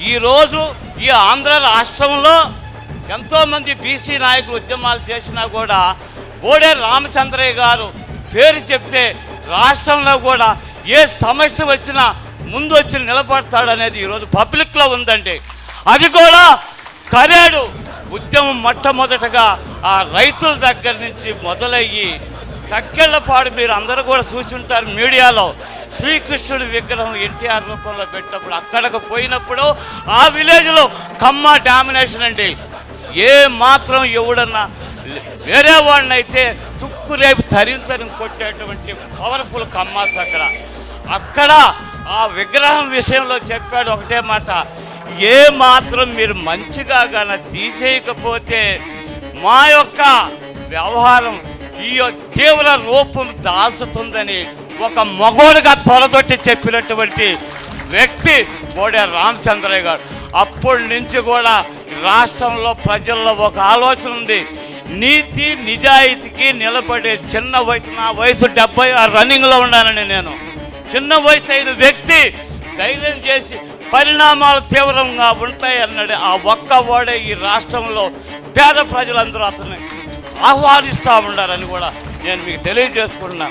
ఈరోజు ఈ ఆంధ్ర రాష్ట్రంలో ఎంతోమంది బీసీ నాయకులు ఉద్యమాలు చేసినా కూడా బోడే రామచంద్రయ్య గారు పేరు చెప్తే రాష్ట్రంలో కూడా ఏ సమస్య వచ్చినా ముందు వచ్చి నిలబడతాడనేది ఈరోజు పబ్లిక్లో ఉందండి. అది కూడా కరేడు ఉద్యమం మొట్టమొదటగా ఆ రైతుల దగ్గర నుంచి మొదలయ్యి తక్కెళ్ళపాడు మీరు అందరూ కూడా చూసుంటారు మీడియాలో. శ్రీకృష్ణుడి విగ్రహం ఎన్టీఆర్ రూపంలో పెట్టినప్పుడు అక్కడికి పోయినప్పుడు ఆ విలేజ్లో కమ్మ డామినేషన్ అండి. ఏ మాత్రం ఎవడన్నా వేరే వాడిని అయితే తుక్కు రేపు తరిం కొట్టేటువంటి పవర్ఫుల్ కమ్మాస్ అక్కడ ఆ విగ్రహం విషయంలో చెప్పాడు ఒకటే మాట, ఏ మాత్రం మీరు మంచిగా కానీ తీసేయకపోతే మా యొక్క వ్యవహారం ఈ తీవ్ర రూపం దాల్చుతుందని ఒక మగోడుగా తొలదొట్టి చెప్పినటువంటి వ్యక్తి బోడే రామచంద్రయ్య గారు. అప్పటి నుంచి కూడా రాష్ట్రంలో ప్రజల్లో ఒక ఆలోచన ఉంది, నీతి నిజాయితీకి నిలబడే చిన్న వయసు, నా వయసు 70 రన్నింగ్లో ఉన్నానని నేను. చిన్న వయసు అయిన వ్యక్తి ధైర్యం చేసి పరిణామాలు తీవ్రంగా ఉంటాయి అన్నాడు. ఆ ఒక్క వాడే ఈ రాష్ట్రంలో పేద ప్రజలందరూ అతన్ని ఆహ్వానిస్తూ ఉండాలని కూడా నేను మీకు తెలియజేసుకుంటున్నాను.